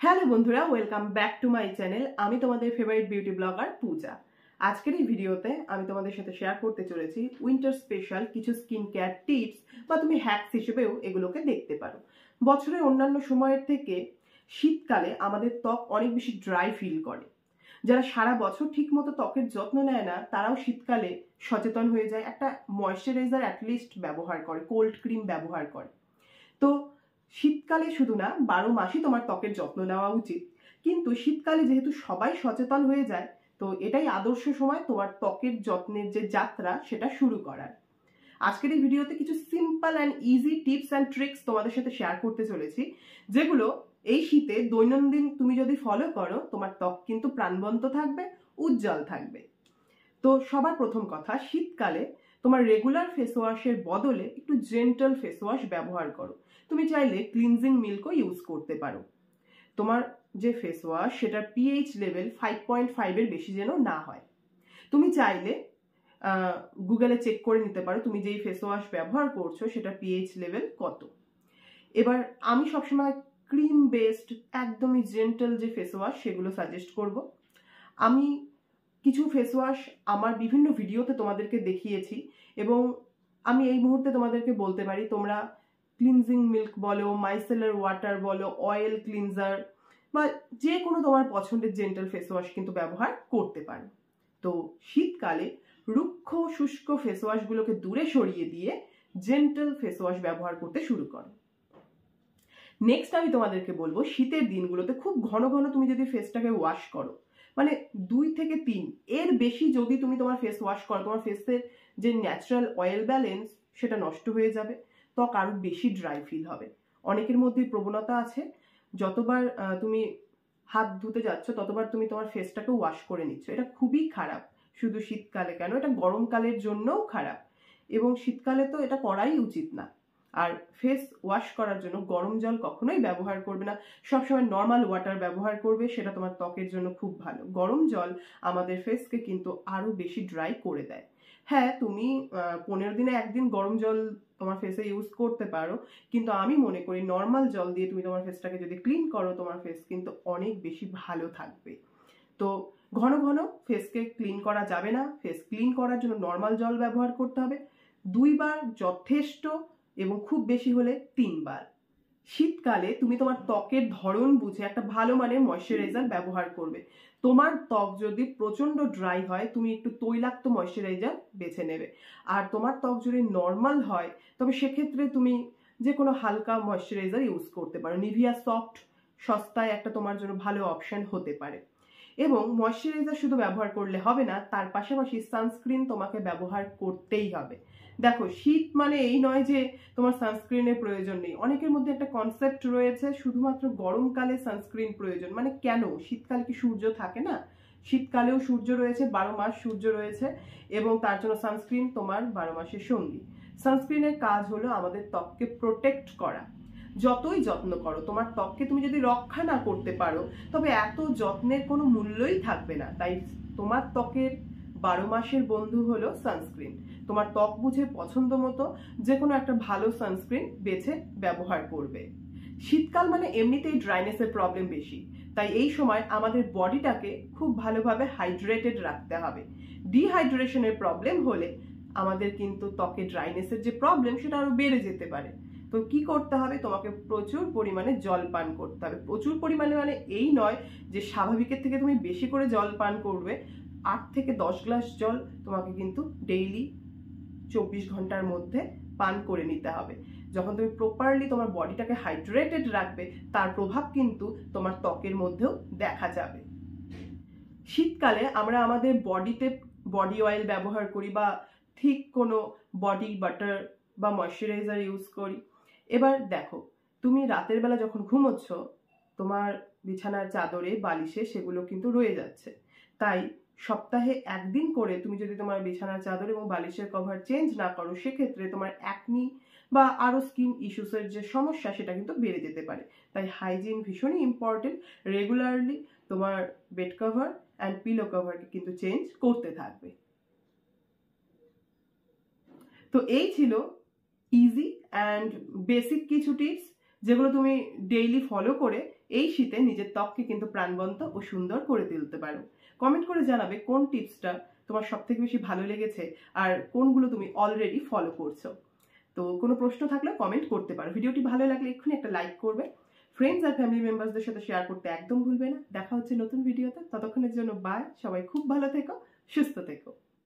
Hello বন্ধুরা, welcome back to my channel. আমি তোমাদের ফেভারিট বিউটি ব্লগার পূজা। আজকের এই ভিডিওতে আমি তোমাদের সাথে শেয়ার করতে চলেছি উইন্টার স্পেশাল কিছু স্কিন কেয়ার টিপস, বা তুমি হ্যাকস হিসেবেও এগুলোকে দেখতে পারো। বছরের অন্যান্য সময়ের থেকে শীতকালে আমাদের ত্বক অনেক বেশি ড্রাই ফিল করে। যারা সারা বছর ঠিক মতো ত্বকের যত্ন নেয় না, তারাও শীতকালে সচেতন হয়ে যায়, একটা ময়শ্চারাইজার অ্যাটলিস্ট ব্যবহার করে, কোল্ড ক্রিম ব্যবহার করে। তো শীতকালে শুধু না, 12 মাসই তোমার ত্বকের যত্ন নেওয়া উচিত। কিন্তু শীতকালে যেহেতু সবাই সচেতন হয়ে যায়, তো এটাই আদর্শ সময় তোমার ত্বকের যত্নের যে যাত্রা সেটা শুরু করার। আজকের এই ভিডিওতে কিছু simple and easy tips and tricks তোমাদের সাথে শেয়ার করতে চলেছি, যেগুলো এই শীতে দৈনন্দিন তুমি যদি ফলো করো, তোমার ত্বক কিন্তু প্রাণবন্ত থাকবে, উজ্জ্বল থাকবে। তো সবার প্রথম কথা, শীতকালে তোমার রেগুলার ফেস ওয়াশের বদলে একটু জেন্টাল ফেস ওয়াশ ব্যবহার করো। তুমি চাইলে ক্লিনজিং মিল্কও ইউজ করতে পারো। তোমার যে ফেস ওয়াশ সেটার পিএইচ লেভেল 5.5 বেশি যেন না হয়। তুমি চাইলে গুগলে চেক করে নিতে পারো তুমি যেই ফেস ওয়াশ ব্যবহার করছো সেটার পিএইচ লেভেল কত। এবার আমি সবসময় ক্রিম বেসড একদমই জেন্টাল যে ফেস ওয়াশ সেগুলো সাজেস্ট করব। আমি কিছু ফেস ওয়াশ আমার বিভিন্ন ভিডিওতে তোমাদেরকে দেখিয়েছি, এবং আমি এই মুহূর্তে তোমাদেরকে বলতে পারি তোমরা ক্লিনজিং মিল্ক বলো, মাইসেলার ওয়াটার বলো, অয়েল ক্লিনজার বা যে কোনো তোমার পছন্দের জেন্টাল ফেস ওয়াশ কিন্তু ব্যবহার করতে পারো। তো শীতকালে রুক্ষ শুষ্ক ফেস ওয়াশগুলোকে দূরে সরিয়ে দিয়ে জেন্টাল ফেস ওয়াশ ব্যবহার করতে শুরু করো। নেক্সট আমি তোমাদেরকে বলবো, শীতের দিনগুলোতে খুব ঘন ঘন তুমি যদি ফেসটাকে ওয়াশ করো, মানে 2 থেকে 3 এর বেশি যদি তুমি তোমার ফেস ওয়াশ করো, তোমার ফেসের যে ন্যাচারাল অয়েল ব্যালেন্স সেটা নষ্ট হয়ে যাবে, ত্বক আরো বেশি ড্রাই ফিল হবে। অনেকের মধ্যে প্রবণতা আছে, যতবার তুমি হাত ধুতে যাচ্ছ ততবার তুমি তোমার ফেসটাকে ওয়াশ করে নিচ্ছ। এটা খুবই খারাপ। শুধু শীতকালে কেন, এটা গরমকালের জন্যও খারাপ, এবং শীতকালে তো এটা করাই উচিত না। আর ফেস ওয়াশ করার জন্য গরম জল কখনোই ব্যবহার করবে না, সবসময় নর্মাল ওয়াটার ব্যবহার করবে, সেটা তোমার ত্বকের জন্য খুব ভালো। গরম জল আমাদের ফেসকে কিন্তু আরো বেশি ড্রাই করে দেয়। হ্যাঁ, তুমি 15 দিনে একদিন গরম জল তোমার ফেসে ইউজ করতে পারো, কিন্তু আমি মনে করি নর্মাল জল দিয়ে তুমি তোমার ফেসটাকে যদি ক্লিন করো, তোমার ফেস কিন্তু অনেক বেশি ভালো থাকবে। তো ঘন ঘন ফেসকে ক্লিন করা যাবে না, ফেস ক্লিন করার জন্য নর্মাল জল ব্যবহার করতে হবে, 2 বার যথেষ্ট, এবং খুব বেশি হলে 3 বার। শীতকালে তুমি তোমার ত্বকের ধরন বুঝে একটা ভালো মানের ময়শ্চারাইজার ব্যবহার করবে। তোমার ত্বক যদি প্রচন্ড ড্রাই হয়, তুমি একটু তৈলাক্ত ময়শ্চারাইজার বেছে নেবে। আর তোমার ত্বক যদি নর্মাল হয়, তবে সেক্ষেত্রে তুমি যে কোনো হালকা ময়শ্চারাইজার ইউজ করতে পারো। নিভিয়া সফট সস্তায় একটা তোমার জন্য ভালো অপশন হতে পারে। এবং ময়শ্চারাইজার শুধু ব্যবহার করলে হবে না, তার পাশাপাশি সানস্ক্রিন তোমাকে ব্যবহার করতেই হবে। দেখো, শীত মানে এই নয় যে তোমার সানস্ক্রিনের প্রয়োজন নেই। অনেকের মধ্যে একটা কনসেপ্ট রয়েছে শুধুমাত্র গরমকালে সানস্ক্রিন প্রয়োজন, মানে কেন, শীতকালে কি সূর্য থাকে না? শীতকালেও সূর্য রয়েছে, 12 মাস সূর্য রয়েছে, এবং তার জন্য সানস্ক্রিন তোমার 12 মাসের সঙ্গী। সানস্ক্রিনের কাজ হলো আমাদের ত্বককে প্রোটেক্ট করা। যতই যত্ন করো, তোমার ত্বককে তুমি যদি রক্ষা না করতে পারো, তবে এত যত্নের কোনো মূল্যই থাকবে না। তাই তোমার ত্বকের 12 মাসের বন্ধু হলো সানস্ক্রিন। তোমার ত্বক বুঝে পছন্দ মতো যে কোনো একটা ভালো সানস্ক্রিন বেছে ব্যবহার করবে। শীতকাল মানে এমনিতেই ড্রাইনেসের প্রবলেম বেশি, তাই এই সময় আমাদের বডিটাকে খুব ভালোভাবে হাইড্রেটেড রাখতে হবে। ডিহাইড্রেশনের প্রবলেম হলে আমাদের কিন্তু ত্বকে ড্রাইনেসের যে প্রবলেম সেটা আরো বেড়ে যেতে পারে। তো কি করতে হবে, তোমাকে প্রচুর পরিমাণে জল পান করতে হবে। প্রচুর পরিমাণে মানে এই নয় যে স্বাভাবিকের থেকে তুমি বেশি করে জল পান করবে। 8 থেকে 10 গ্লাস জল তোমাকে কিন্তু ডেইলি 24 ঘন্টার মধ্যে পান করে নিতে হবে। যখন তুমি প্রপারলি তোমার বডিটাকে হাইড্রেটেড রাখবে, তার প্রভাব কিন্তু তোমার ত্বকের মধ্যেও দেখা যাবে। শীতকালে আমরা আমাদের বডিতে বডি অয়েল ব্যবহার করি, বা ঠিক কোনো বডি বাটার বা ময়শ্চারাইজার ইউজ করি। এবার দেখো, তুমি রাতের বেলা যখন ঘুমোচ্ছ, তোমার বিছানার চাদরে বালিশে সেগুলো কিন্তু রয়ে যাচ্ছে। তাই সপ্তাহে একদিন করে তুমি যদি তোমার বিছানার চাদর এবং বালিশের কভার চেঞ্জ না করো, সেক্ষেত্রে তোমার অ্যাকনি বা আরো স্কিন ইস্যুসের যে সমস্যা সেটা কিন্তু বেড়ে যেতে পারে। তাই হাইজিন ভীষণই ইম্পর্টেন্ট। রেগুলারলি তোমার বেড কভার অ্যান্ড পিলো কভারকে কিন্তু চেঞ্জ করতে থাকবে। তো এই ছিল ইজি অ্যান্ড বেসিক কিছু টিপস, যেগুলো তুমি ডেইলি ফলো করে এই শীতে নিজের ত্বককে কিন্তু প্রাণবন্ত ও সুন্দর করে তুলতে পারো। কমেন্ট করে জানাবে কোন টিপসটা তোমার সবথেকে বেশি ভালো লেগেছে আর কোনগুলো তুমি অলরেডি ফলো করছো। তো কোনো প্রশ্ন থাকলে কমেন্ট করতে পারো। ভিডিওটি ভালো লাগলে এক্ষুনি একটা লাইক করবে, ফ্রেন্ডস আর ফ্যামিলি মেম্বারসদের সাথে শেয়ার করতে একদম ভুলবে না। দেখা হচ্ছে নতুন ভিডিওতে, ততক্ষণের জন্য বাই। সবাই খুব ভালো থেকো, সুস্থ থেকো।